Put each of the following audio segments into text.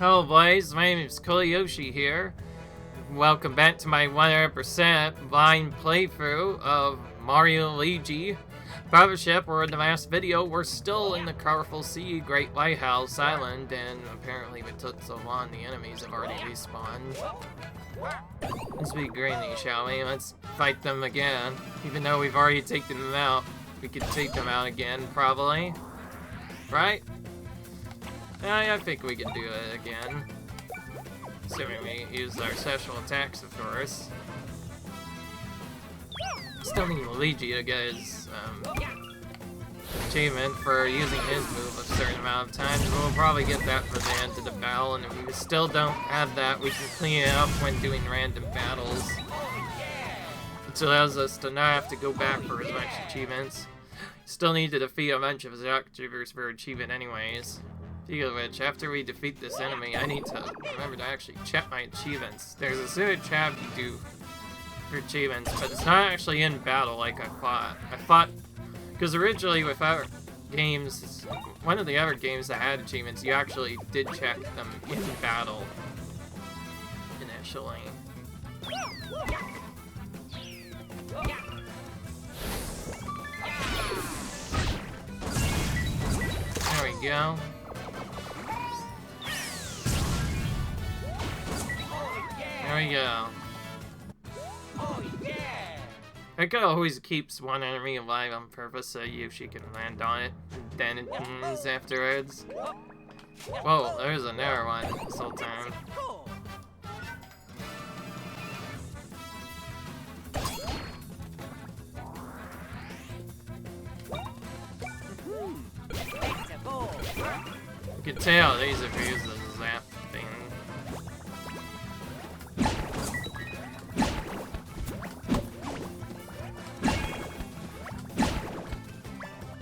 Hello boys, my name is Koyoshi here. Welcome back to my 100% blind playthrough of Mario Luigi Brothership. Where in the last video, we're still in the colorful sea, Great Lighthouse Island, and apparently if it took so long, the enemies have already respawned. Let's be greeny, shall we? Let's fight them again. Even though we've already taken them out, we could take them out again, probably. Right? I think we can do it again. Assuming we use our special attacks, of course. Still need Luigi to get his achievement for using his move a certain amount of times. We'll probably get that for the end of the battle, and if we still don't have that, we can clean it up when doing random battles. Which allows us to not have to go back for as much achievements. Still need to defeat a bunch of Zoctuvers for achievement anyways. Speaking of which, after we defeat this enemy, I need to remember to actually check my achievements. There's a certain tab you do for achievements, but it's not actually in battle like I thought. Because originally with our games, one of the other games that had achievements, you actually did check them in battle initially. There we go. There we go. That guy always keeps one enemy alive on purpose so Yoshi can land on it, and then it ends afterwards. Whoa, there's another one this whole time. You can tell these are using the zap thing.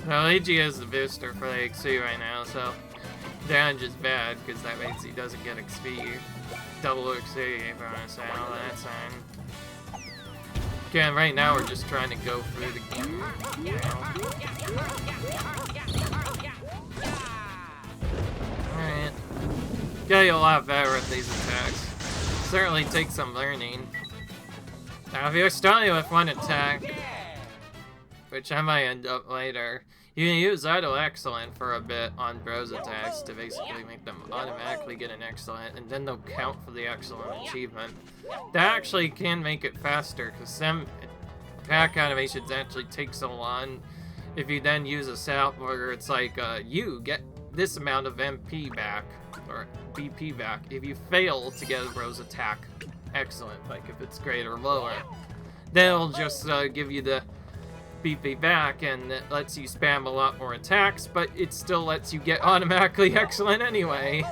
Well, Luigi has the booster for the XP right now, so damage is bad because that means he doesn't get XP. Double XP if I want to say all that sign. Again, right now we're just trying to go through the game. You know? Alright. Gotta get a lot better at these attacks. Certainly takes some learning. Now, if you're starting with one attack, which I might end up later, you can use Idle Excellent for a bit on Bros attacks to basically make them automatically get an Excellent, and then they'll count for the Excellent achievement. That actually can make it faster, because some attack animations actually take so long. If you then use a setup where it's like, you get this amount of MP back, or BP back, if you fail to get a Bros attack Excellent, like if it's greater or lower. Then it'll just give you the BP back, and it lets you spam a lot more attacks, but it still lets you get automatically Excellent anyway.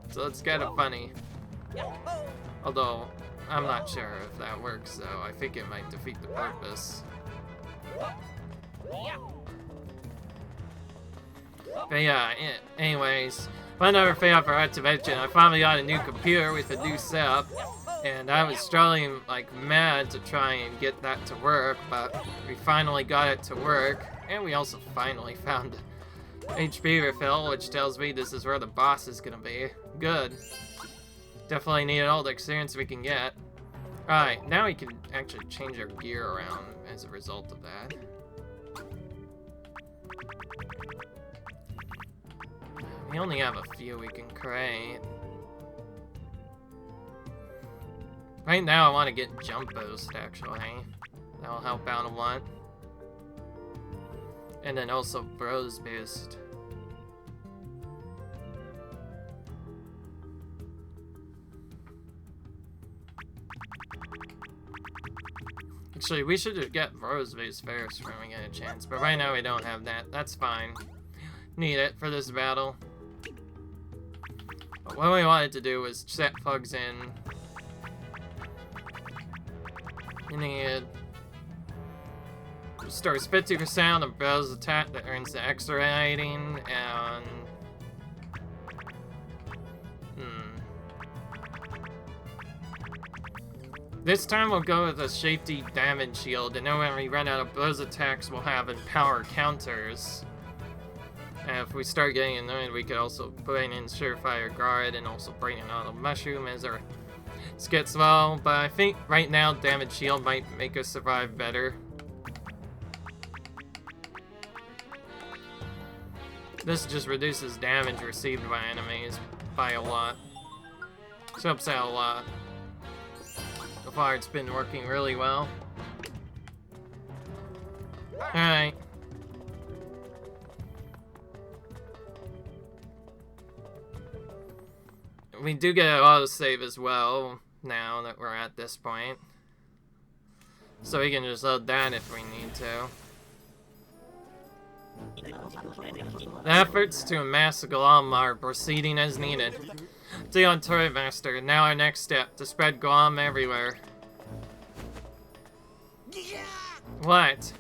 So it's kind of funny. Although, I'm not sure if that works, though. I think it might defeat the purpose. But yeah, anyways, one other thing I forgot to mention, I finally got a new computer with a new setup. And I was struggling like mad to try and get that to work, but we finally got it to work. And we also finally found HP refill, which tells me this is where the boss is gonna be. Good. Definitely need all the experience we can get. Alright, now we can actually change our gear around as a result of that. We only have a few we can create. Right now I want to get Jump Boost, actually. That'll help out a lot. And then also Bros Boost. Actually, we should get Bros Boost first when we get a chance, but right now we don't have that. That's fine. Need it for this battle. But what we wanted to do was set plugs in. You need restores 50% of Bros attack that earns the extra rating, and this time we'll go with a safety damage shield, and then when we run out of Bros attacks we'll have empower counters. And And if we start getting annoyed, we could also put in Surefire Guard and also bring in Auto Mushroom as our gets low. But I think right now Damage Shield might make us survive better. This just reduces damage received by enemies by a lot. This helps out a lot. So far it's been working really well. Alright. We do get an autosave as well, now that we're at this point. So we can just load that if we need to. The efforts to amass a Glom are proceeding as needed. Dion Toy Master, now our next step, to spread Glom everywhere. What?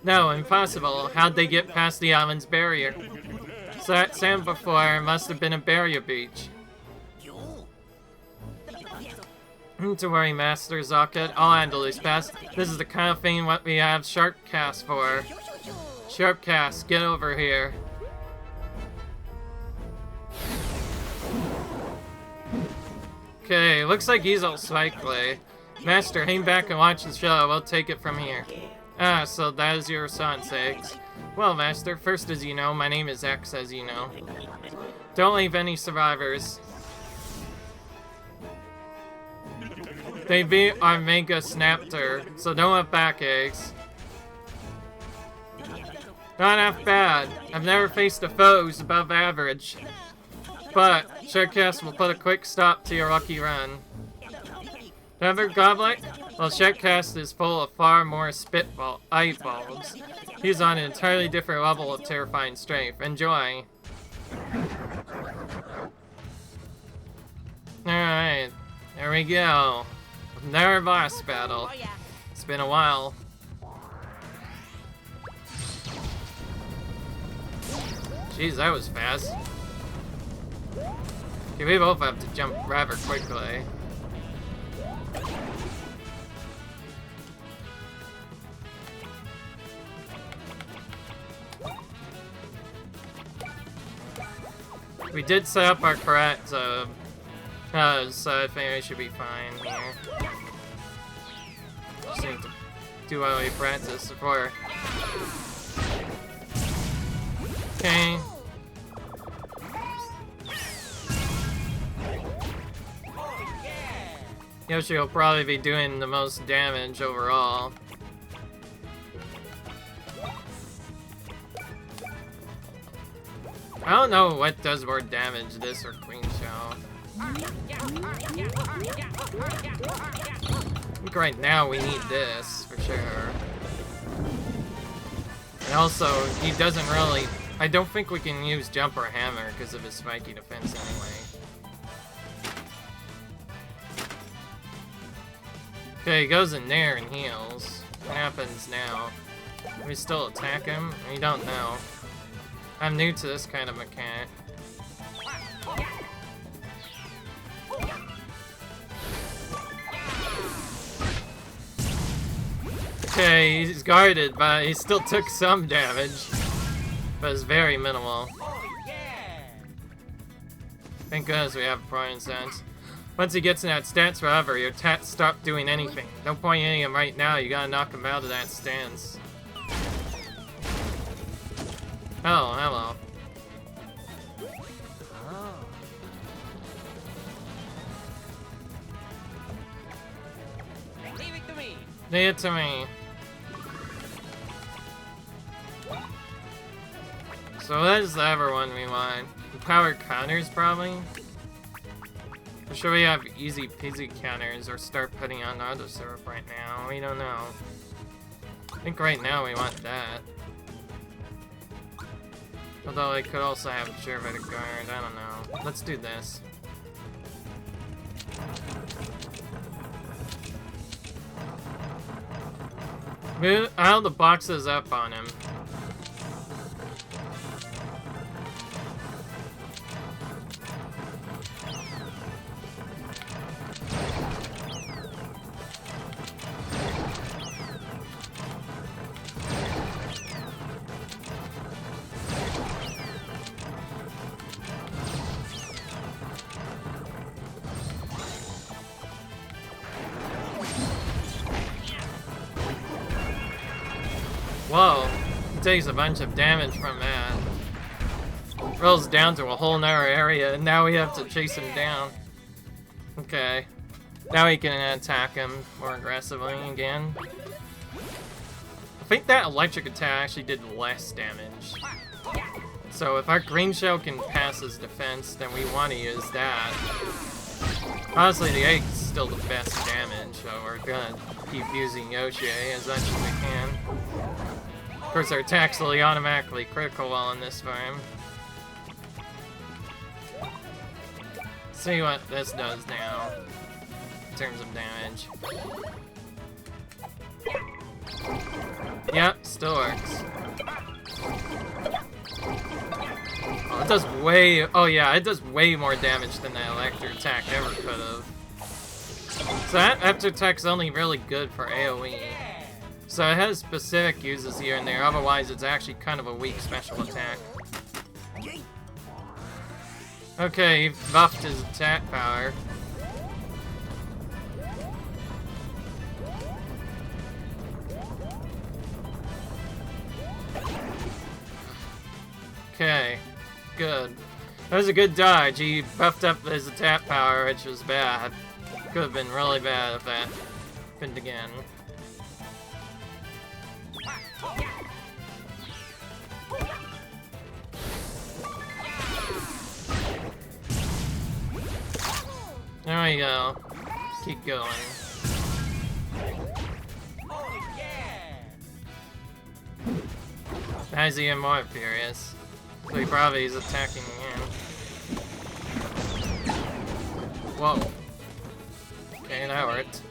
No, impossible. How'd they get past the island's barrier? So that sand before must have been a barrier breach. Don't worry, Master Zocket. I'll handle this best. This is the kind of thing what we have Sharpcask for. Sharpcask, get over here. Okay, looks like he's all psychly. Master, hang back and watch the show. We'll take it from here. Ah, so that is your response, X. Well, Master, first as you know, my name is X, as you know. Don't leave any survivors. They beat our Mega Snapter, so don't have back eggs. Not half bad. I've never faced a foe who's above average. But Sharpcask will put a quick stop to your lucky run. Another goblet? Well, Sharpcask is full of far more eyeballs. He's on an entirely different level of terrifying strength. Enjoy. Alright, there we go. Another boss battle. It's been a while. Jeez, that was fast. Okay, we both have to jump rather quickly. We did set up our correct, so I think we should be fine here. Just need to do while we practice before. Okay. Yoshi will probably be doing the most damage overall. I don't know what does more damage, this or Queen Shell. I think right now we need this, for sure. And also, he doesn't really... I don't think we can use Jump or Hammer because of his spiky defense anyway. Okay, he goes in there and heals. What happens now? Can we still attack him? We don't know. I'm new to this kind of mechanic. Okay, he's guarded, but he still took some damage. But it's very minimal. Thank goodness we have Prime Sense. Once he gets in that stance forever, your tats stop doing anything. Don't point any of him right now, you gotta knock him out of that stance. Oh, hello. Leave it to me. Leave it to me. So that is the other one we want. Power counters, probably? Or should we have easy peasy counters or start putting on auto syrup right now? We don't know. I think right now we want that. Although I could also have a Surefire Guard, I don't know. Let's do this. Move all the boxes up on him. Whoa, he takes a bunch of damage from that. Rolls down to a whole nother area, and now we have to chase him down. Okay. Now we can attack him more aggressively again. I think that electric attack actually did less damage. So if our green shell can pass his defense, then we want to use that. Honestly, the egg's still the best damage, so we're gonna keep using Yoshi as much as we can. Of course, our attacks will be automatically critical while in this farm. See what this does now, in terms of damage. Yep, still works. Oh, it does way... Oh yeah, it does way more damage than the electric attack ever could have. So that electric attack's only really good for AoE. So it has specific uses here and there, otherwise it's actually kind of a weak special attack. Okay, he buffed his attack power. Okay, good. That was a good dodge. He buffed up his attack power, which was bad. Could have been really bad if that happened again. There we go. Keep going. Now he's even more furious. So he probably is attacking again. Whoa. Okay, that worked.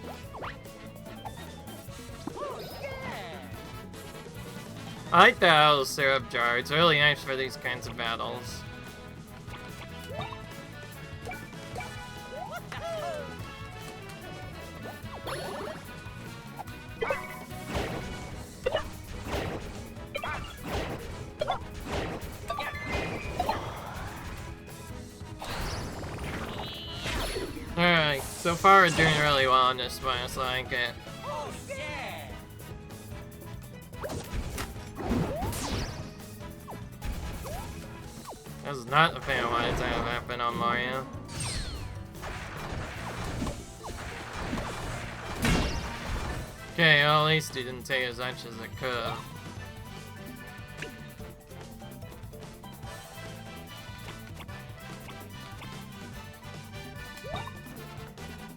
I like the Owl Syrup Jar. It's really nice for these kinds of battles. Alright, so far we're doing really well on this one, so I like it. I was not a fan of what has happened on Mario. Okay, well, at least he didn't take as much as it could have.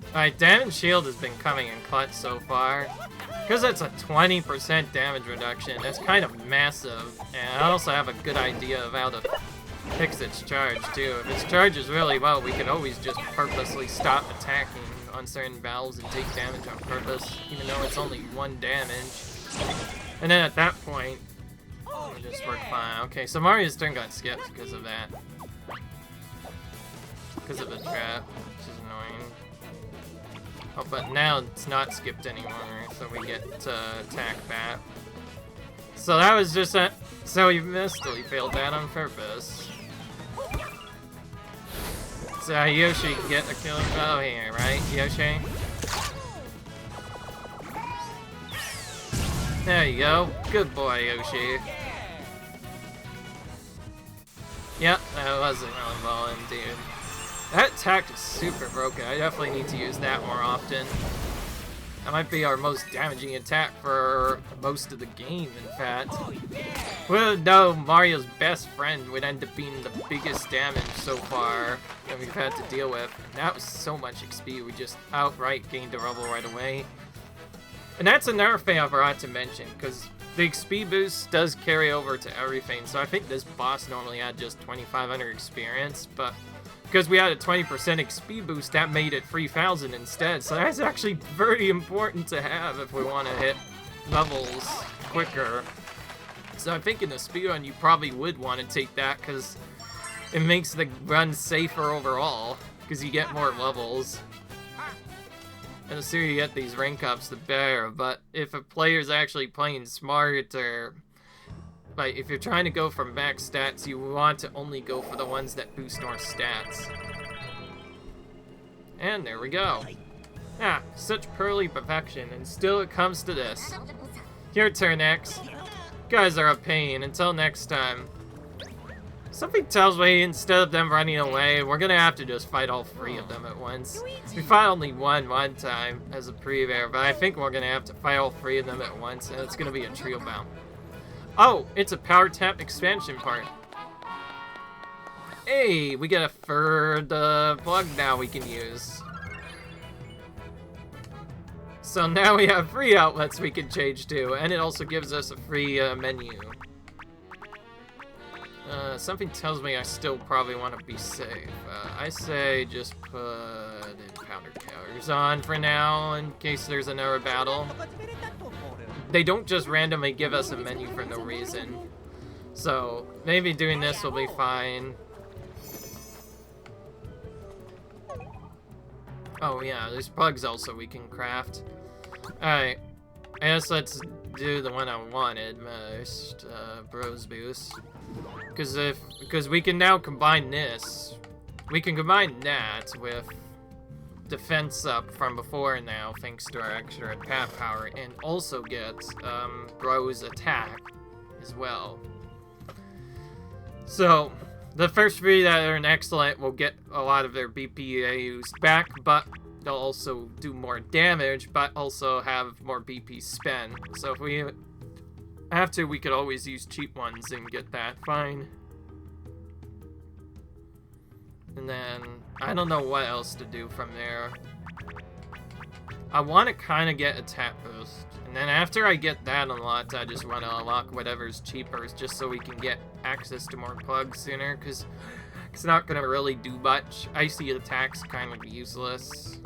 Alright, damage shield has been coming in clutch so far. Because it's a 20% damage reduction, that's kind of massive. And I also have a good idea of how to fix its charge too. If its charges really well, we can always just purposely stop attacking on certain battles and take damage on purpose, even though it's only 1 damage. And then at that point, it'll just work fine. Okay, so Mario's turn got skipped because of that. Because of the trap, which is annoying. Oh, but now it's not skipped anymore, so we get to attack that. So that was just a... So he missed it, he failed that on purpose. So Yoshi can get a killing blow here, right, Yoshi? There you go. Good boy, Yoshi. Yep, that was another ball in, dude. That attack is super broken. I definitely need to use that more often. That might be our most damaging attack for most of the game, in fact. Well, no, Mario's best friend would end up being the biggest damage so far that we've had to deal with. And that was so much XP, we just outright gained the rubble right away. And that's another thing I forgot to mention, because the XP boost does carry over to everything. So I think this boss normally had just 2,500 experience, but because we had a 20% XP boost, that made it 3,000 instead. So that's actually very important to have if we want to hit levels quicker. So I think in the speedrun, you probably would want to take that because it makes the run safer overall because you get more levels. And the sooner you get these rank ups, the better. But if a player's actually playing smart, or like if you're trying to go for max stats, you want to only go for the ones that boost more stats. And there we go. Ah, such pearly perfection, and still it comes to this. Your turn, X. guys are a pain. Until next time. Something tells me instead of them running away, we're gonna have to just fight all 3 of them at once. We fought only one time as a pre-bear, but I think we're gonna have to fight all 3 of them at once, and it's gonna be a trio bout. Oh, it's a power tap expansion part. Hey, we get a third plug now we can use. So now we have 3 outlets we can change to, and it also gives us a free menu. Something tells me I still probably want to be safe. I say just put in powder counters on for now in case there's another battle. They don't just randomly give us a menu for no reason. So maybe doing this will be fine. Oh yeah, there's plugs also we can craft. Alright, I guess let's do the one I wanted most, Bros Boost. Because we can now combine this. We can combine that with defense up from before now, thanks to our extra attack power, and also get Bros attack as well. So, the first 3 that are an excellent will get a lot of their BPAUs back, but they'll also do more damage, but also have more BP spent. So if we have to, we could always use cheap ones and get that fine. And then, I don't know what else to do from there. I want to kind of get attack boost. And then after I get that unlocked, I just want to unlock whatever's cheaper, just so we can get access to more plugs sooner, because it's not going to really do much. Icy attack's kind of useless.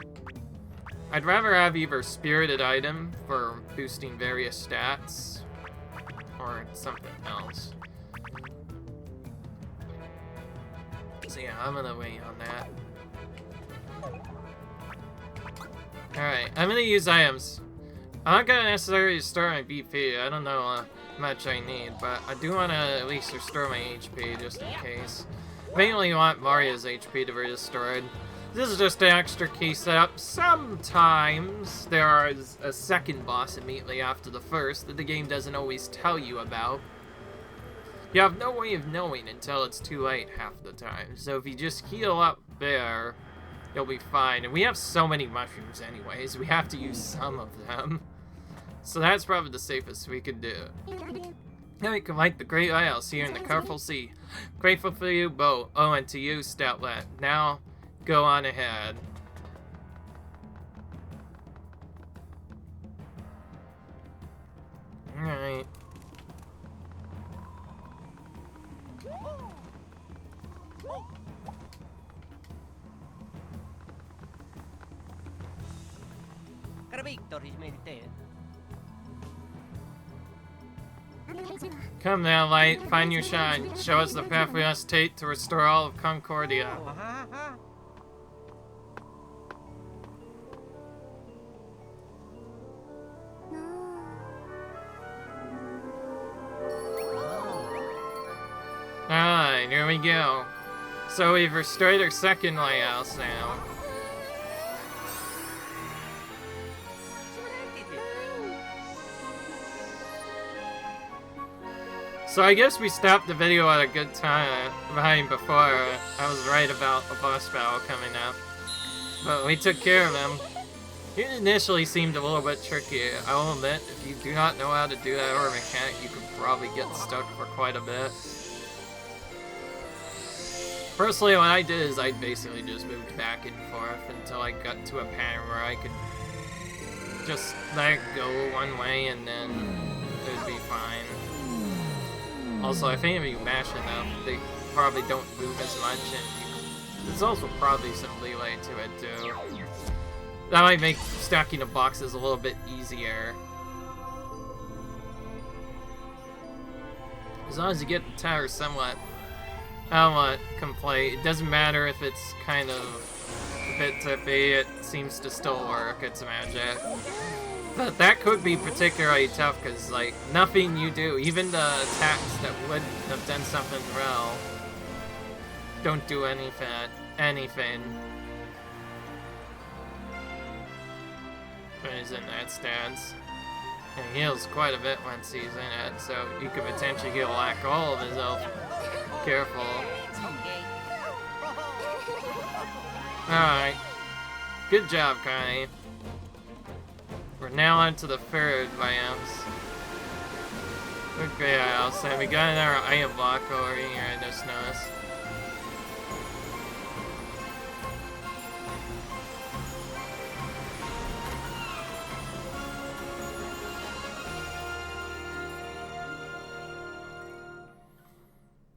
I'd rather have either spirited item for boosting various stats, or something else. So yeah, I'm gonna wait on that. Alright, I'm gonna use items. I'm not gonna necessarily restore my BP. I don't know how much I need, but I do want to at least restore my HP just in case. Mainly want Mario's HP to be restored. This is just an extra key setup. Sometimes there is a second boss immediately after the first that the game doesn't always tell you about. You have no way of knowing until it's too late half the time. So if you just heal up there, you'll be fine. And we have so many mushrooms anyways, we have to use some of them. So that's probably the safest we could do. Now we can light the Great Isles here in the colorful sea. Grateful for you, Bo. Oh, and to you, Stoutlet. Now, go on ahead. Alright. Come now, Light. Find your shine. Show us the path we must take to restore all of Concordia. Alright, here we go. So we've restored our second lighthouse now. So I guess we stopped the video at a good time before I was right about a boss battle coming up. But we took care of them. It initially seemed a little bit tricky. I will admit, if you do not know how to do that or mechanic, you could probably get stuck for quite a bit. Personally, what I did is I basically just moved back and forth until I got to a pattern where I could just let it go one way and then it would be fine. Also, I think if you mash enough, they probably don't move as much, and there's also probably some leeway to it too. That might make stacking the boxes a little bit easier. As long as you get the tower somewhat complete. It doesn't matter if it's kind of a bit tippy, it seems to still work, it's magic. But that could be particularly tough because, like, nothing you do, even the attacks that would have done something well, don't do anything. What is in that stance? He heals quite a bit once he's in it, so you could potentially heal like all of his health. Careful. Alright. Good job, Connie. We're now on to the third biomes. Okay, I'll say we got another item block over here, I just noticed.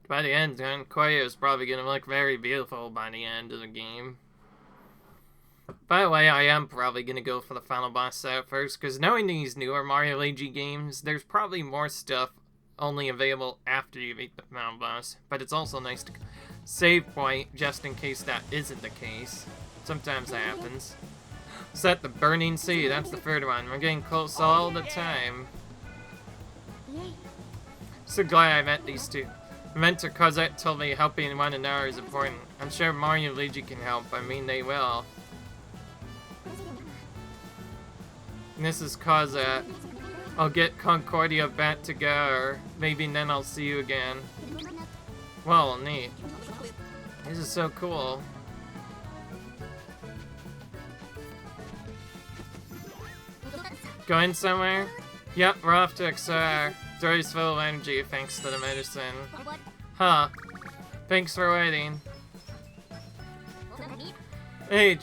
By the end, Concordia is probably going to look very beautiful by the end of the game. By the way, I am probably going to go for the final boss set first, because knowing these newer Mario Luigi games, there's probably more stuff only available after you beat the final boss. But it's also nice to save point, just in case that isn't the case. Sometimes that happens. Set the Burning Sea, that's the third one. We're getting close all the time. So glad I met these two. Mentor Cosette told me helping one another is important. I'm sure Mario and Luigi can help. I mean, they will. And this is Cosette. I'll get Concordia back together. Maybe then I'll see you again. Well, neat. This is so cool. Going somewhere? Yep, we're off to XR. Dory's full of energy thanks to the medicine. Huh. Thanks for waiting. Hey,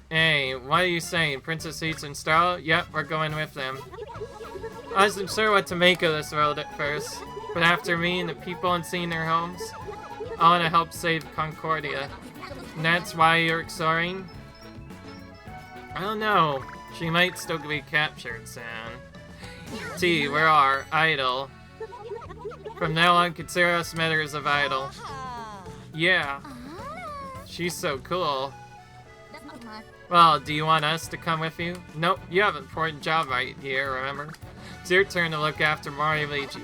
hey, what are you saying? Princess Heats and Starla? Yep, we're going with them. I wasn't sure what to make of this world at first, but after meeting the people and seeing their homes, I want to help save Concordia. And that's why you're exploring? I don't know. She might still be captured soon. T, we're our idol. From now on, consider us matters of idol. Yeah. She's so cool. Well, do you want us to come with you? Nope, you have an important job right here, remember? It's your turn to look after Mario Luigi.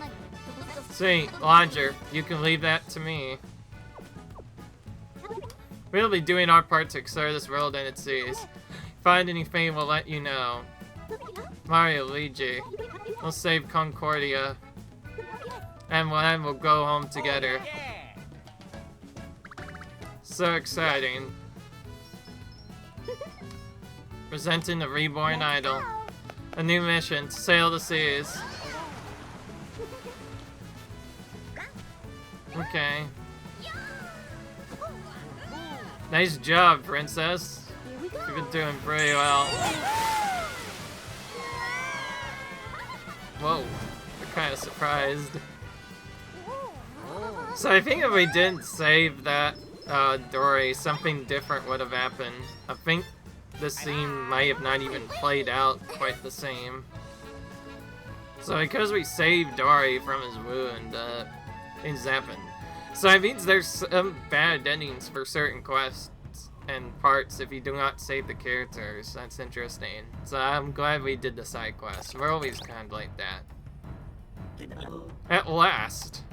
See, Lodger, you can leave that to me. We'll be doing our part to explore this world and its seas. Find anything, we'll let you know. Mario Luigi. We'll save Concordia. And then we'll go home together. So exciting. Presenting the reborn idol. A new mission, to sail the seas. Okay. Nice job, princess. You've been doing pretty well. Whoa, I'm kind of surprised. So I think if we didn't save that Dory, something different would have happened. I think this scene might have not even played out quite the same. So because we saved Dory from his wound, things happened. So it means there's some bad endings for certain quests and parts if you do not save the characters. That's interesting. So I'm glad we did the side quests. We're always kind of like that. At last.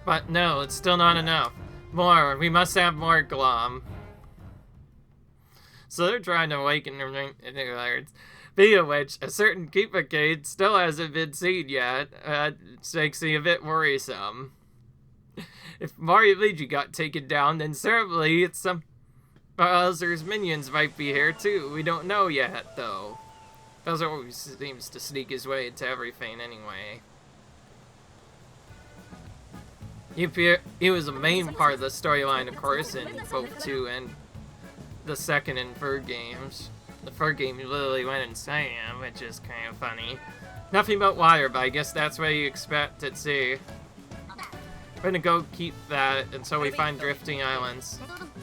But no, it's still not enough. More. We must have more Glom. So they're trying to awaken their words. Speaking of which, a certain Keepacade still hasn't been seen yet. It makes me a bit worrisome. If Mario Luigi got taken down, then certainly it's some Bowser's minions might be here too. We don't know yet, though. Bowser always seems to sneak his way into everything anyway. He was a main part of the storyline, of course, in both 2 and the second and third games. The third game literally went insane, which is kind of funny. Nothing but water, but I guess that's what you expect to see. We're gonna go keep that until we find drifting islands.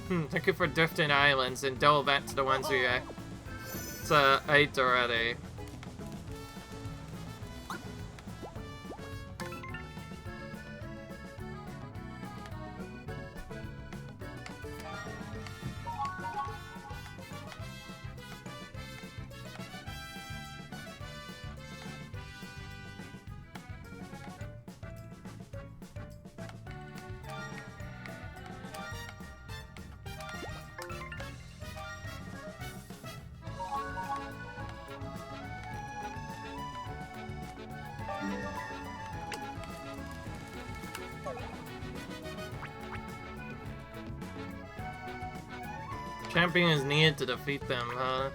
Looking for drifting islands and double back to the ones we ate already. Champion is needed to defeat them, huh?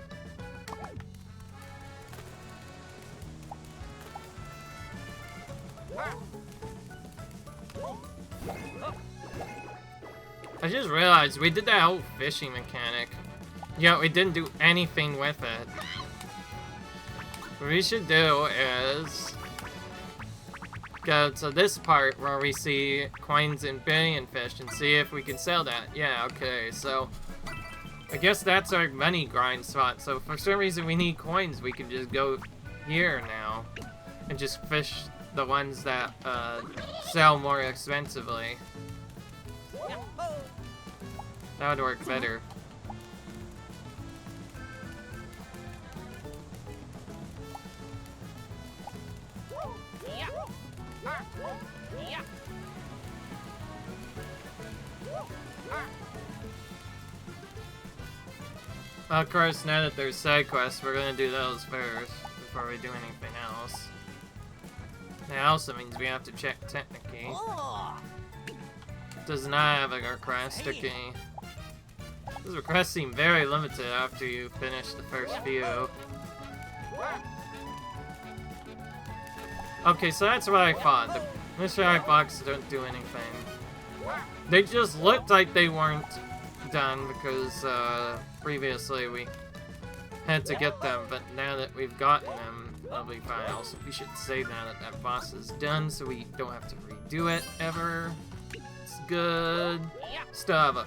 I just realized we did that whole fishing mechanic. Yet we didn't do anything with it. What we should do is go to this part where we see coins and billion fish and see if we can sell that. Yeah, okay, so I guess that's our money grind spot. So if for some reason we need coins, we can just go here now and just fish the ones that sell more expensively. That would work better. Of course, now that there's side quests, we're gonna do those first before we do anything else. That also means we have to check Technique. Does not have a request, okay. These requests seem very limited after you finish the first few. Okay, so that's what I thought. The mystery boxes don't do anything. They just looked like they weren't done because previously we had to get them, but now that we've gotten them, they'll be fine. Also, we should save now that that boss is done so we don't have to redo it ever. It's good stuff.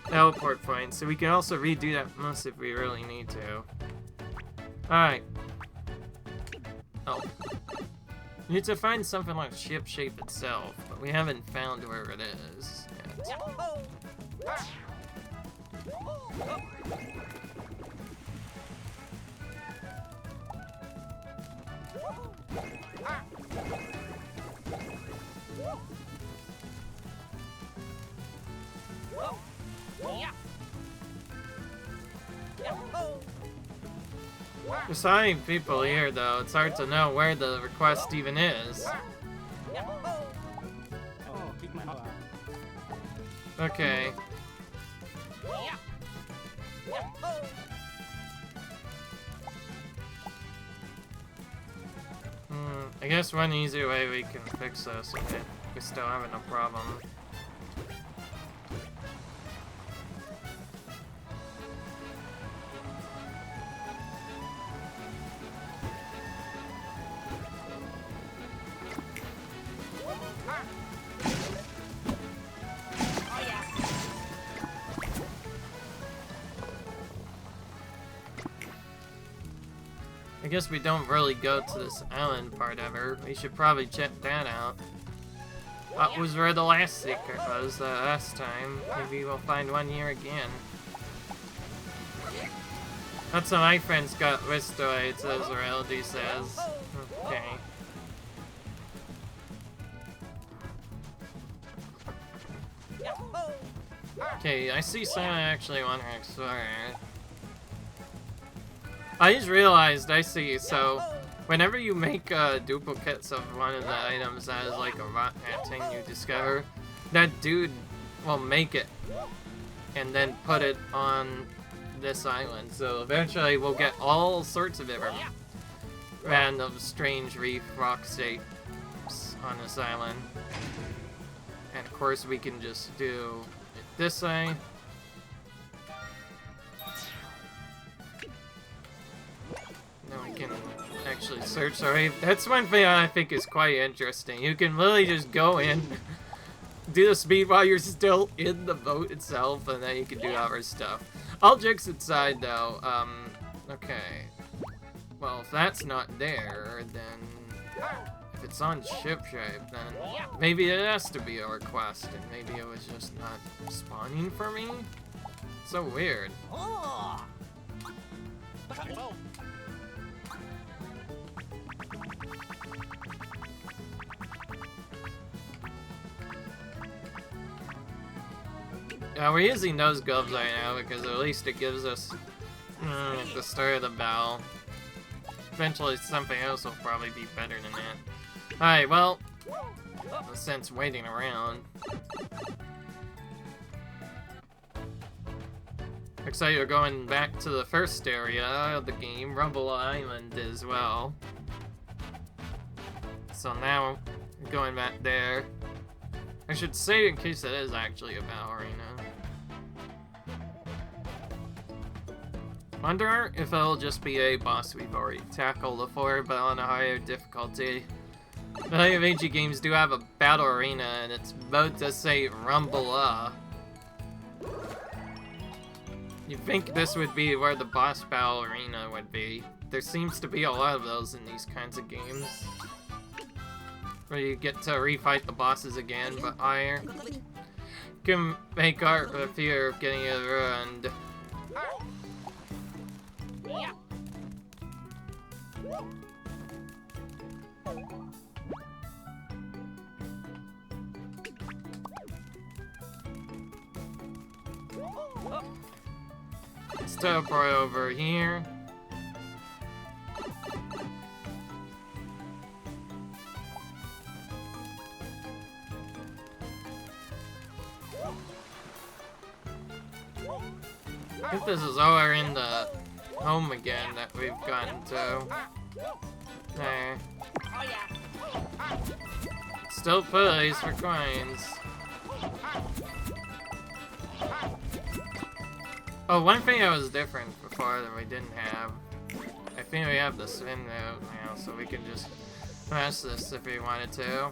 Teleport point, so we can also redo that most if we really need to. Alright. Oh. We need to find something like ship shape itself, but we haven't found where it is yet. There's so many people here, though, it's hard to know where the request even is. Okay. I guess one easy way we can fix this if we're still having a problem. I guess we don't really go to this island part ever. We should probably check that out. That was where the last secret was last time. Maybe we'll find one here again. That's how my friends got Wistoids, as Reality says. Okay. Okay, I see someone actually want to explore. I just realized, I see, so whenever you make duplicates of one of the items that is like a rotten thing you discover, that dude will make it and then put it on this island. So eventually we'll get all sorts of different random strange reef rock shapes on this island. And of course we can just do it this way. We can actually search the reef. That's one thing I think is quite interesting. You can literally just go in, do the speed while you're still in the boat itself, and then you can do other stuff. All jokes aside, though, okay. Well, if that's not there, then if it's on ship shape, then maybe it has to be a request, and maybe it was just not spawning for me? So weird. Yeah, we're using those gloves right now because at least it gives us the start of the battle. Eventually something else will probably be better than that. Alright, well, no sense waiting around. Looks like you're going back to the first area of the game, Rumble Island as well. So now, going back there. I should say in case it is actually a battle arena. Wonder if it'll just be a boss we've already tackled before, but on a higher difficulty. The Mario Luigi games do have a battle arena, and it's about to say Rumble. You'd think this would be where the boss battle arena would be. There seems to be a lot of those in these kinds of games. Where you get to refight the bosses again, but higher. You can make art with fear of getting it ruined. Let's teleport over here. I think this is all we're in the home again that we've gotten to. There. Still plays for coins. Oh, one thing that was different before that we didn't have. I think we have the spin move now, so we can just smash this if we wanted to.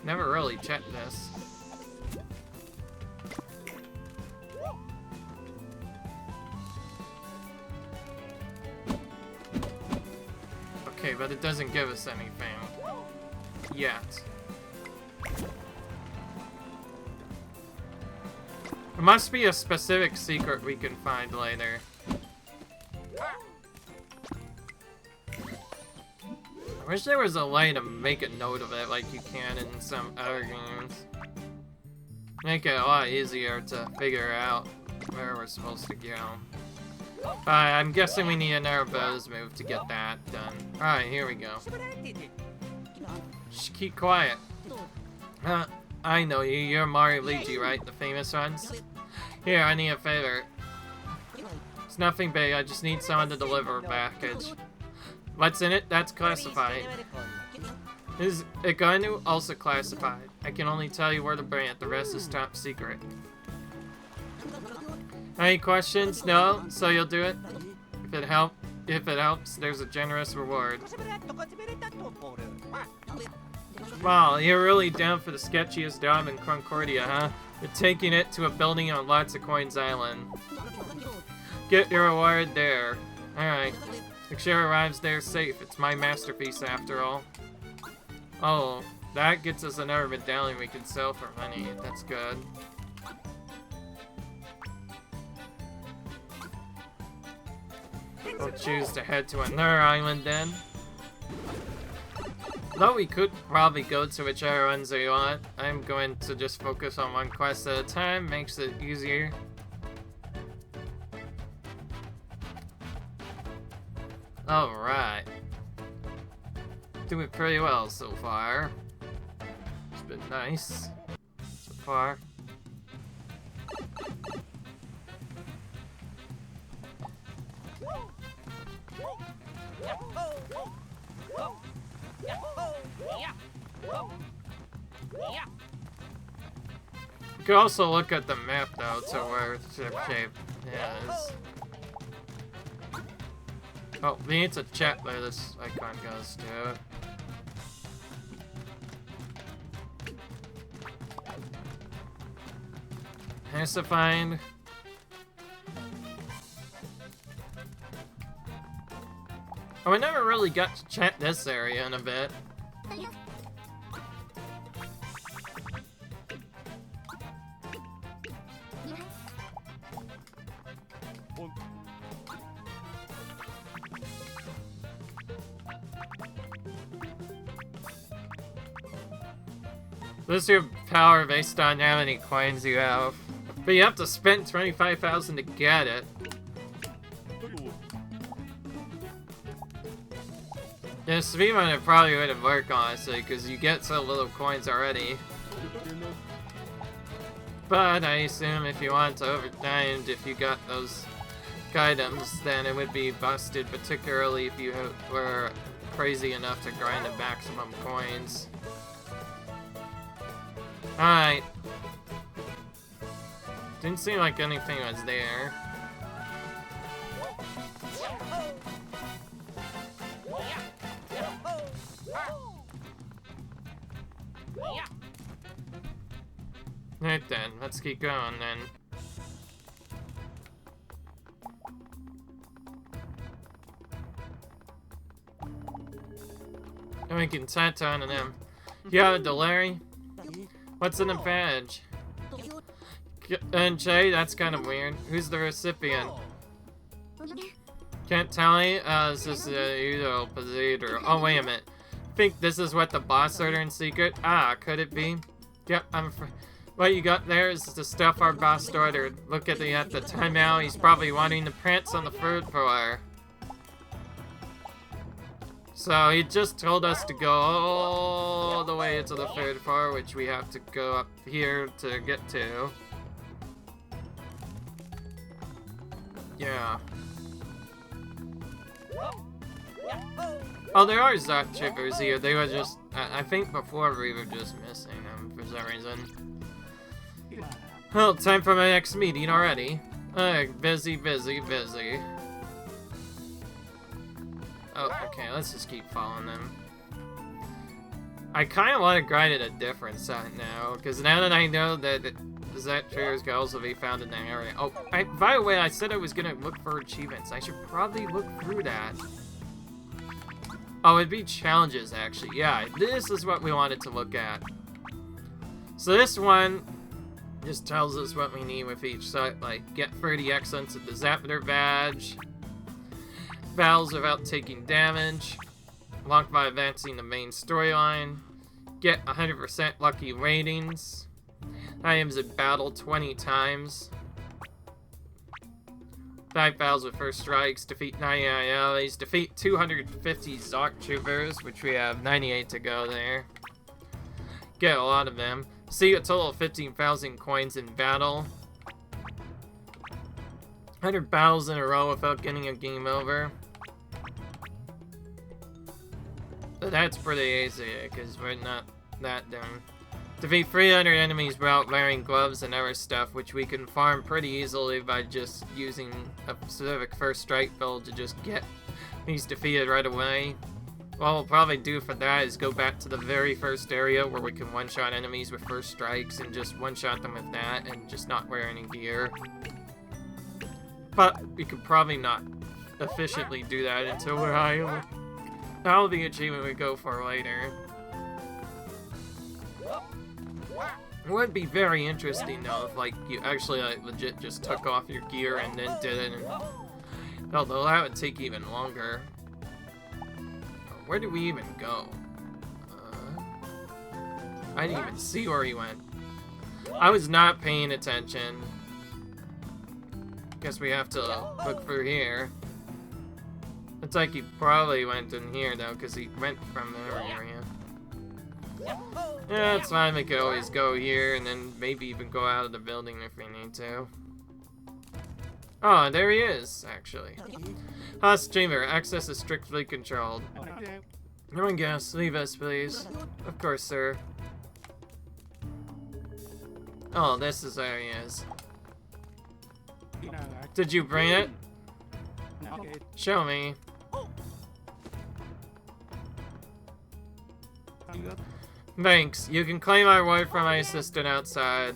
Never really checked this. Okay, but it doesn't give us anything yet. There must be a specific secret we can find later. I wish there was a way to make a note of it like you can in some other games. Make it a lot easier to figure out where we're supposed to go. I'm guessing we need another Bose move to get that done. Alright, here we go. Shh, keep quiet. I know you. You're Mario Luigi, right? The famous ones? Here, I need a favor. It's nothing big. I just need someone to deliver a package. What's in it? That's classified. Is it going to? Also classified. I can only tell you where to bring it. The rest is top secret. Any questions? No? So you'll do it? If it helps, there's a generous reward. Wow, you're really down for the sketchiest job in Concordia, huh? You're taking it to a building on Lots of Coins Island. Get your reward there. Alright. Make sure it arrives there safe. It's my masterpiece after all. Oh, that gets us another medallion we can sell for money. That's good. We'll choose to head to another island then. Though we could probably go to whichever ones we want, I'm going to just focus on one quest at a time, makes it easier. Alright. Doing pretty well so far. It's been nice so far. You can also look at the map though to where ship shape is. Oh, we need to check where this icon goes to. Has to find. Oh, I never really got to check this area in a bit. This is your power based on how many coins you have. But you have to spend 25,000 to get it. Yeah, speed one it probably wouldn't work honestly, because you get so little coins already. But I assume if you want to overgrind, if you got those items, then it would be busted, particularly if you were crazy enough to grind the maximum coins. Alright. Didn't seem like anything was there. Right then, let's keep going then. And we can chat on to them. Yeah, Larry. What's in the badge? And Jay, that's kind of weird. Who's the recipient? Can't tell me. Is this a Poseidor? Oh, wait a minute. Think this is what the boss ordered in secret? Ah, could it be? Yep, what you got there is the stuff our boss ordered. Look at the timeout. He's probably wanting to prance on the third floor. So he just told us to go all the way to the third floor, which we have to go up here to get to. Yeah. Oh, there are Zot chippers here. They were just, I think before we were just missing them for some reason. Well, time for my next meeting already. Busy. Oh, okay, let's just keep following them. I kind of want to grind at a different side now, because now that I know that Zet triggers can also be found in that area. Oh, by the way, I said I was going to look for achievements. I should probably look through that. Oh, it'd be challenges, actually. Yeah, this is what we wanted to look at. So this one just tells us what we need with each site, like get 30 excellence at the Zapmeter badge, battles without taking damage, lock by advancing the main storyline, get 100% lucky ratings, items in battle 20 times, 5 battles with first strikes, defeat 99 allies, defeat 250 Zoc troopers, which we have 98 to go there, get a lot of them. See a total of 15,000 coins in battle. 100 battles in a row without getting a game over. But that's pretty easy, because we're not that done. Defeat 300 enemies without wearing gloves and other stuff, which we can farm pretty easily by just using a specific first strike build to just get these defeated right away. What we'll probably do for that is go back to the very first area where we can one-shot enemies with first strikes and just one-shot them with that and just not wear any gear. But we could probably not efficiently do that until we're high. That'll be the achievement we go for later. It would be very interesting though if like you actually like legit just took off your gear and then did it, and although that would take even longer. Where did we even go? I didn't even see where he went. I was not paying attention. Guess we have to look through here. Looks like he probably went in here though, because he went from the area. Yeah, it's fine. We could always go here and then maybe even go out of the building if we need to. Oh, there he is, actually. Host chamber. Access is strictly controlled. No one guess. Leave us, please. Of course, sir. Oh, this is where he is. Did you bring it? Show me. Thanks. You can claim my wife from my assistant outside.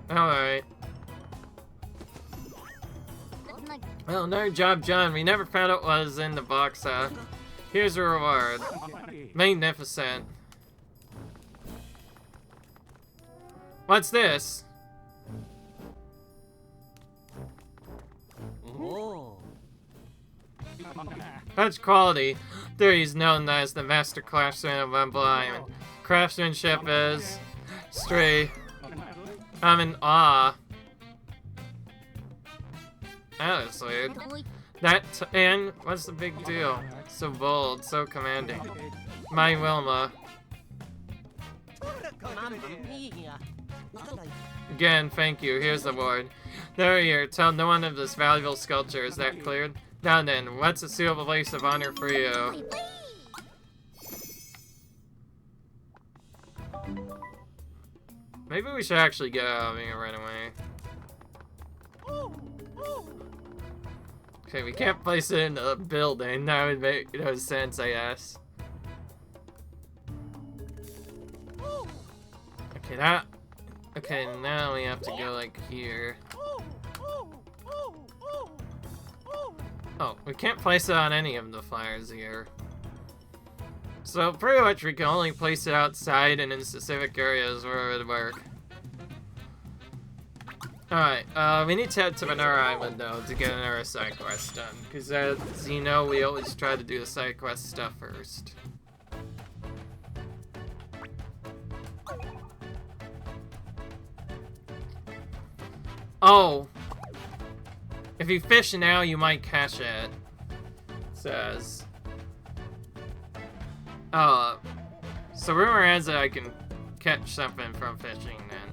Alright. Well, no job, John. We never found out what was in the box, Here's a reward. Magnificent. What's this? Oh. Such quality. There he's known as the master craftsman of Rumble Island. Craftsmanship is stray. I'm in awe. That is weird. And what's the big deal? So bold, so commanding. My Wilma. Again, thank you. Here's the ward. There you tell no one of this valuable sculpture. Is that cleared? Now then, what's a suitable place of honor for you? Maybe we should actually get out of here right away. Okay, we can't place it in the building. That would make no sense, I guess. Okay, that... Okay, now we have to go, like, here. Oh, we can't place it on any of the flyers here. So, pretty much we can only place it outside and in specific areas where it would work. Alright, we need to head to Manura Island, though, to get another side quest done. Because, as you know, we always try to do the side quest stuff first. Oh! If you fish now, you might catch it. It says. So rumor has it I can catch something from fishing then.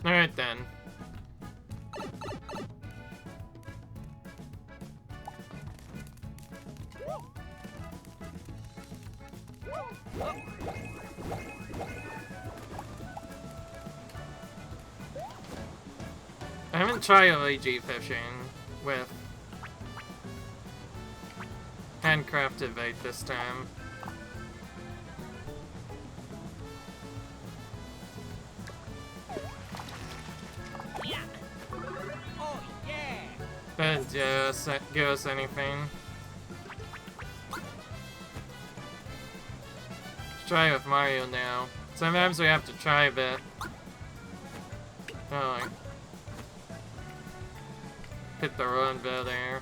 Alright then. I haven't tried Luigi fishing with handcrafted bait this time. But give us anything. Let's try with Mario now. Sometimes we have to try a bit. Oh, like, hit the road bit there.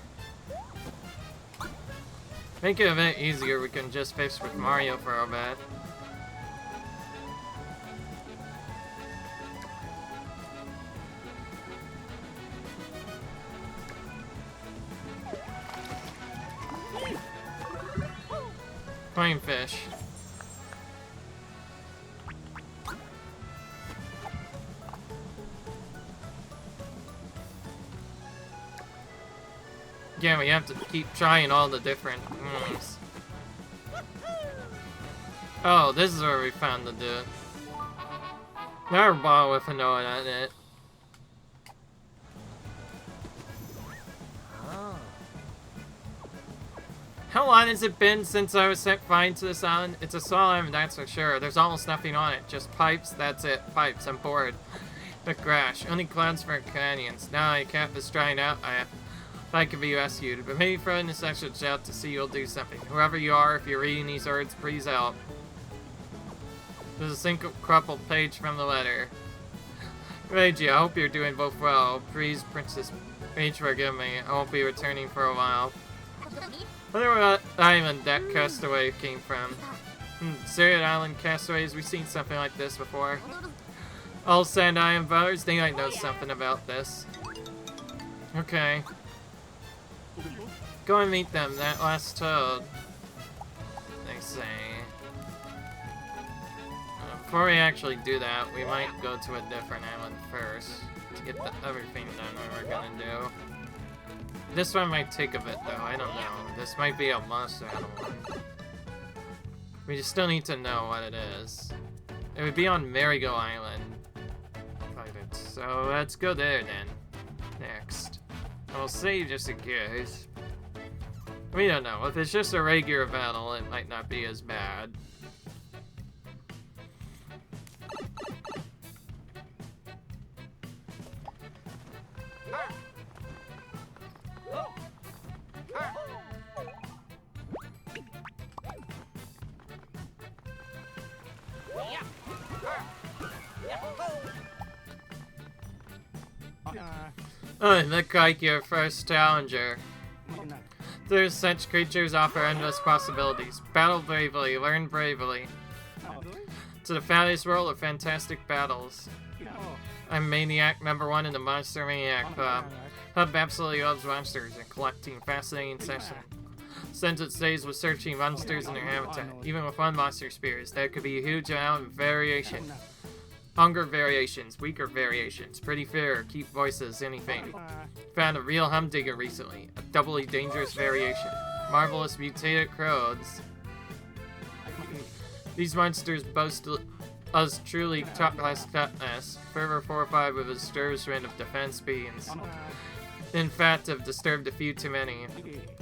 Make it a bit easier, we can just fish with Mario for a bit. Plain fish. Yeah, we have to keep trying all the different moves. Oh, this is where we found the dude. Another ball with a note on it. How long has it been since I was set flying to this island? It's a small island, that's for sure. There's almost nothing on it. Just pipes, that's it. Pipes, I'm bored. The crash. Only clouds for canyons. Now I can't just drying out. I could be rescued, but maybe throwing this extra out to see you'll do something. Whoever you are, if you're reading these words, please help. There's a single crumpled page from the letter. Luigi, I hope you're doing both well. Please, Princess Peach, forgive me. I won't be returning for a while. Wonder what island that castaway came from. Syrian Island castaways, we've seen something like this before. All Sand Island voters, they might know something about this. Okay. Go and meet them, that last toad. They say. Before we actually do that, we might go to a different island first to get the other thing done we were gonna do. This one might take a bit though, I don't know. This might be a must add one. We just still need to know what it is. It would be on Marigo Island. So let's go there then. Next. I'll save just in case. We don't know. If it's just a regular battle, it might not be as bad. Oh, look like your first challenger. There's such creatures offer endless possibilities. Battle bravely, learn bravely. To the fabulous world of fantastic battles. I'm Maniac #1 in the Monster Maniac Club. Hub absolutely loves monsters and collecting fascinating sessions. since it stays with searching monsters in their habitat. Even with one monster spears, there could be a huge amount of variation. Hunger variations, weaker variations, pretty fair, keep voices, anything. Found a real humdinger recently, a doubly dangerous variation. Marvelous mutated crows. These monsters boast us truly top-class toughness. Fervor 4-5 with a astonishment of defense beings. In fact, have disturbed a few too many.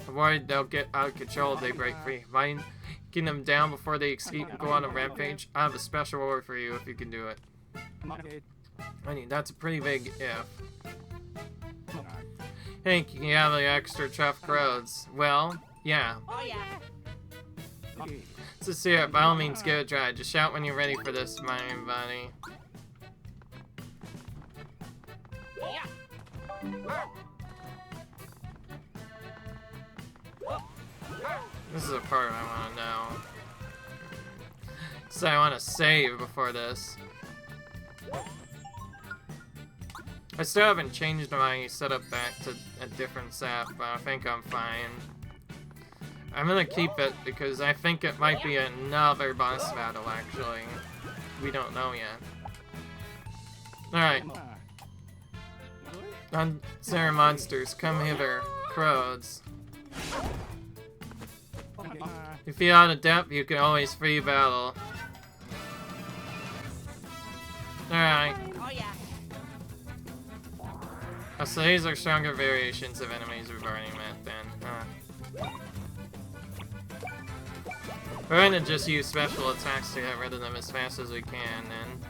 Avoid they'll get out of control if they break free. Mind getting them down before they escape and go on a rampage? I have a special order for you if you can do it. I mean, that's a pretty big if. Hank, you have the extra tough crows. Well, yeah. Let's see it. By all means, give it a try. Just shout when you're ready for this, my buddy. This is a part I want to know. So I want to save before this. I still haven't changed my setup back to a different sap, but I think I'm fine. I'm gonna keep it because I think it might be another boss battle, actually. We don't know yet. Alright. Unsere monsters, come hither. Crows. If you're out of depth, you can always free battle. Alright. Oh, so these are stronger variations of enemies we've already met then. We're gonna just use special attacks to get rid of them as fast as we can, then.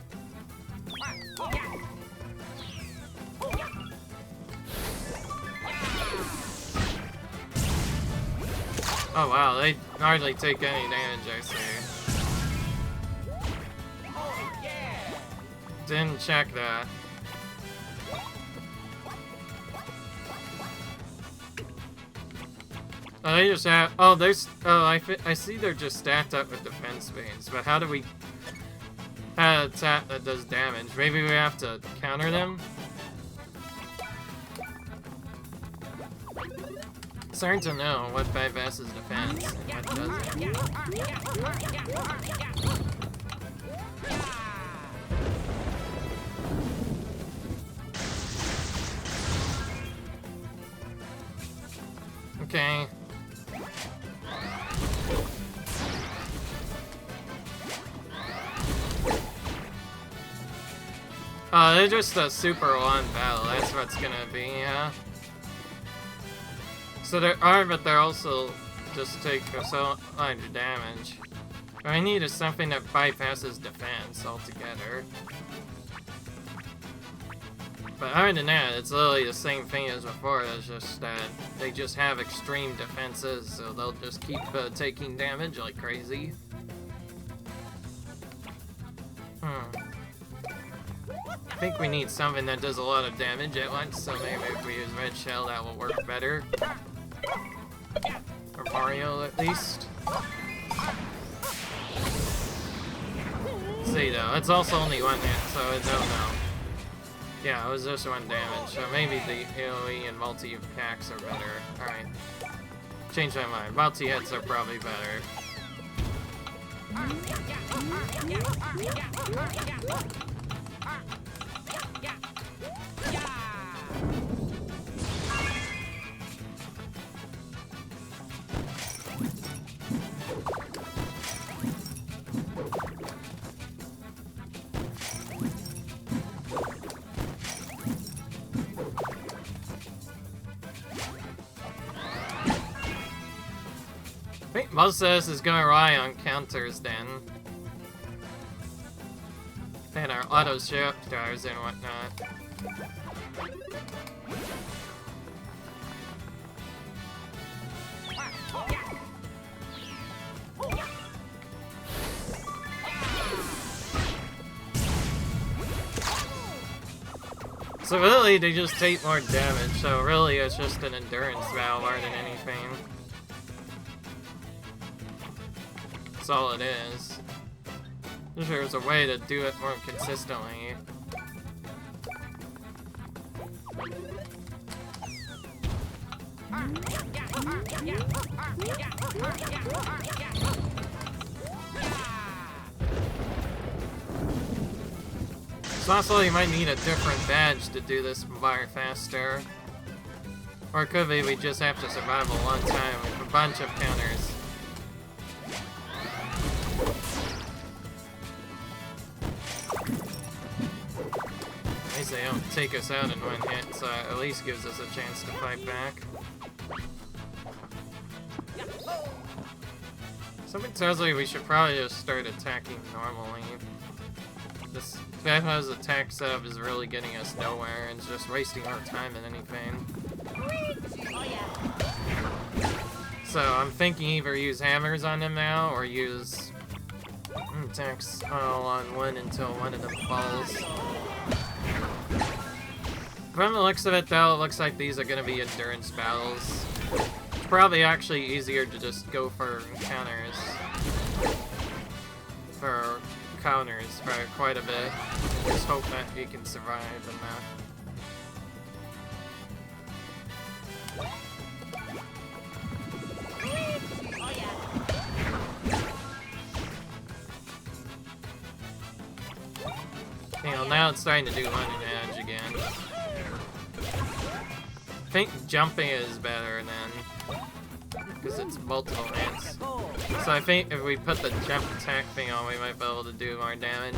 Oh wow, they hardly take any damage, I see. Didn't check that. Oh, they just have. Oh, there's. Oh, I see they're just stacked up with defense beams. But how do we have an attack that does damage? Maybe we have to counter them? It's hard to know what bypasses defense and what doesn't. Okay. They're just a super long battle, that's what's gonna be, yeah. So there are, but they're also just take so much damage. What I need is something that bypasses defense altogether. But other than that, it's literally the same thing as before, it's just that they just have extreme defenses, so they'll just keep taking damage like crazy. I think we need something that does a lot of damage at once, so maybe if we use Red Shell, that will work better. For Mario, at least. Let's see, though. It's also only one hit, so I don't know. Yeah, it was just one damage, so maybe the AoE and multi-attacks are better. Alright. Change my mind. Multi-hits are probably better. I think most of this is going to rely on counters then. And our auto shapers and whatnot. So really, they just take more damage, so really it's just an endurance battle more than anything. That's all it is. If there's a way to do it more consistently. So also you might need a different badge to do this bar faster. Or it could be we just have to survive a long time with a bunch of counters. At least they don't take us out in one hit, so it at least gives us a chance to fight back. Something tells me we should probably just start attacking normally. This Batman's attack setup is really getting us nowhere and it's just wasting our time in anything. So I'm thinking either use hammers on them now or use attacks all on one until one of them falls. From the looks of it though, it looks like these are going to be endurance battles. It's probably actually easier to just go for counters. For quite a bit. Just hope that we can survive enough. You know, now it's starting to do running edge again. I think jumping is better than, because it's multiple hits. So I think if we put the jump attack thing on, we might be able to do more damage.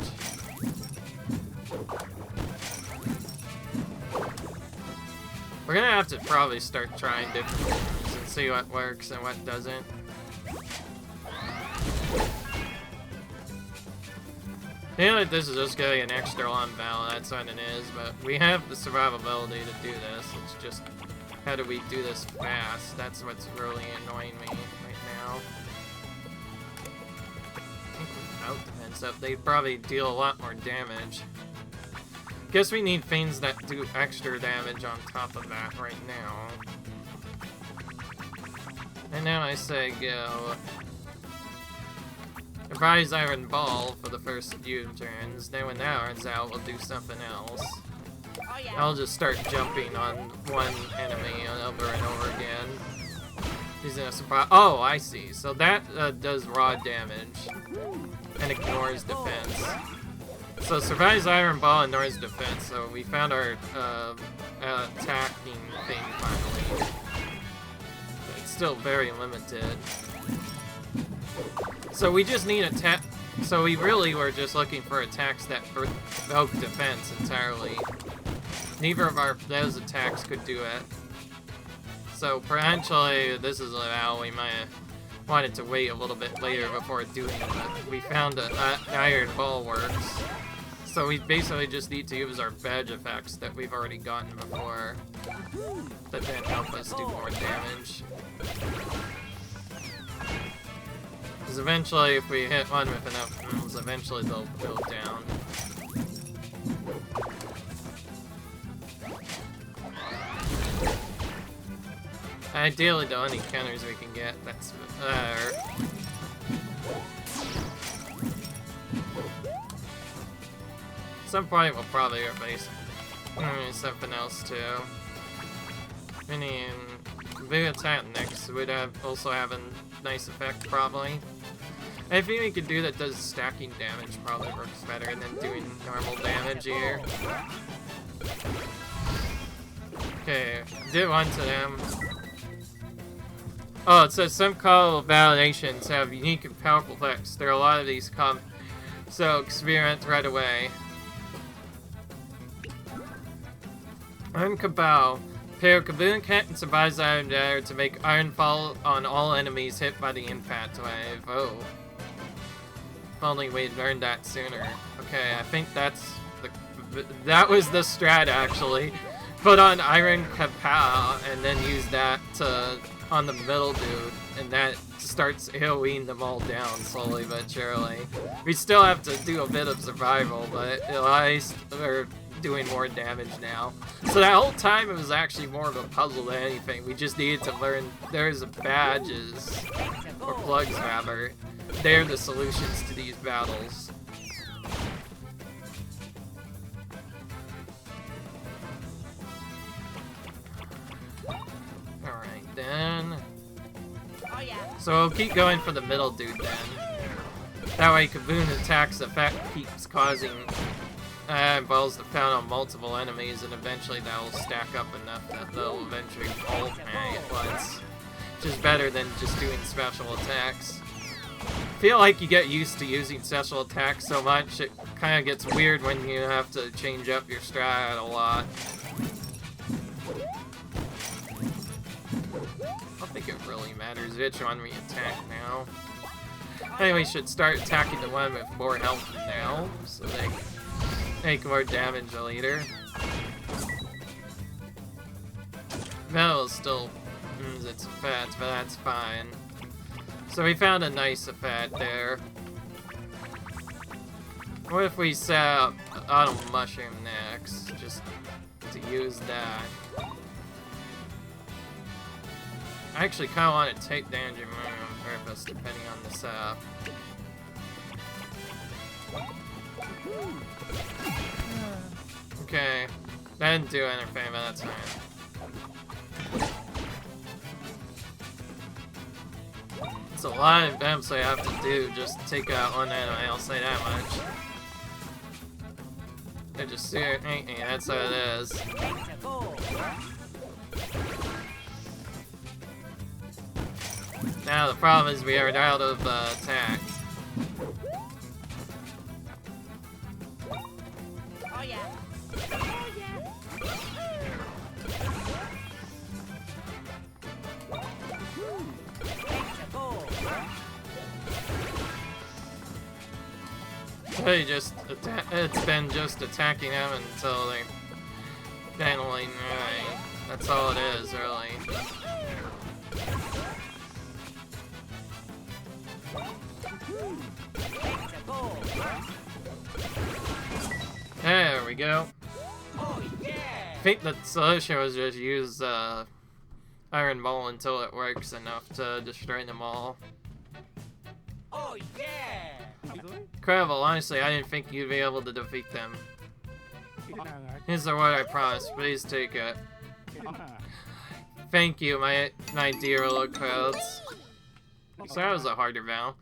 We're gonna have to probably start trying different moves and see what works and what doesn't. I feel like this is just getting an extra long battle, that's what it is, but we have the survivability to do this. It's just, how do we do this fast? That's what's really annoying me right now. I think without defense up, they'd probably deal a lot more damage. Guess we need things that do extra damage on top of that right now. And now I say go. Advise Iron Ball for the first few turns. Then when that runs out, we'll do something else. I'll just start jumping on one enemy over and over again. Using a surprise. Oh, I see. So that does raw damage and ignores defense. So survives Iron Ball, ignores defense. So we found our attacking thing finally. But it's still very limited. So we just need attack. So we really were just looking for attacks that provoke defense entirely. Neither of those attacks could do it. So potentially this is how we might have wanted to wait a little bit later before doing it. But we found that Iron Ball works. So we basically just need to use our badge effects that we've already gotten before. That then help us do more damage. Because eventually, if we hit one with enough moves, eventually they'll go down. Ideally, though, any counters we can get, that's better. At some point, we'll probably replace something else, too. I mean, big attack next would also have a nice effect, probably. I think we could do that does stacking damage, probably works better than doing normal damage here. Okay, did one to them. Oh, it says some call validations have unique and powerful effects. There are a lot of these so experiment right away. I'm Cabal. Pair Kaboom Cat and survives Iron Dagger to make Iron fall on all enemies hit by the impact wave. Oh. If only we'd learned that sooner. Okay, I think that was the strat actually. Put on Iron Kapow and then use that on the middle dude, and that starts AoEing them all down slowly but surely. We still have to do a bit of survival, but at least we're doing more damage now. So that whole time it was actually more of a puzzle than anything. We just needed to learn there's badges, or plugs rather. They're the solutions to these battles. Alright then. So we'll keep going for the middle dude then. That way Kaboom attacks effect keeps causing balls to pound on multiple enemies, and eventually that will stack up enough that they'll eventually ult me at once. Which is better than just doing special attacks. I feel like you get used to using special attacks so much, it kind of gets weird when you have to change up your strat a lot. I don't think it really matters which one we attack now. I think we should start attacking the one with more health now, so they make more damage later. Metal still its effect, but that's fine. So we found a nice effect there. What if we set up Auto Mushroom next, just to use that? I actually kind of want to take damage on purpose, depending on the setup. Okay, that didn't do anything, but that's fine. It's a lot of events I have to do just to take out one enemy, I'll say that much. I just see it, that's how it is. Now the problem is we are out of attacks. Oh yeah. It's been just attacking them until they finally die. That's all it is, really. There we go. I think the solution was just use Iron Ball until it works enough to destroy them all. Oh yeah! Incredible, honestly, I didn't think you'd be able to defeat them. Here's the word I promised, please take it. Thank you, my dear little crowds. So that was a harder vow.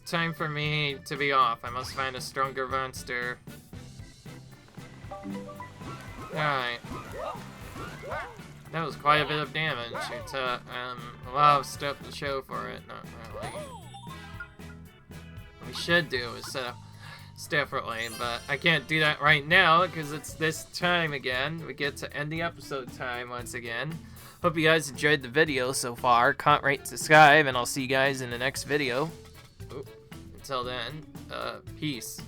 Time for me to be off. I must find a stronger monster. Alright. That was quite a bit of damage. It's a lot of stuff to show for it, not really. What we should do is set up separately, but I can't do that right now because it's this time again. We get to end the episode time once again. Hope you guys enjoyed the video so far. Comment, rate, subscribe, and I'll see you guys in the next video. Until then, peace.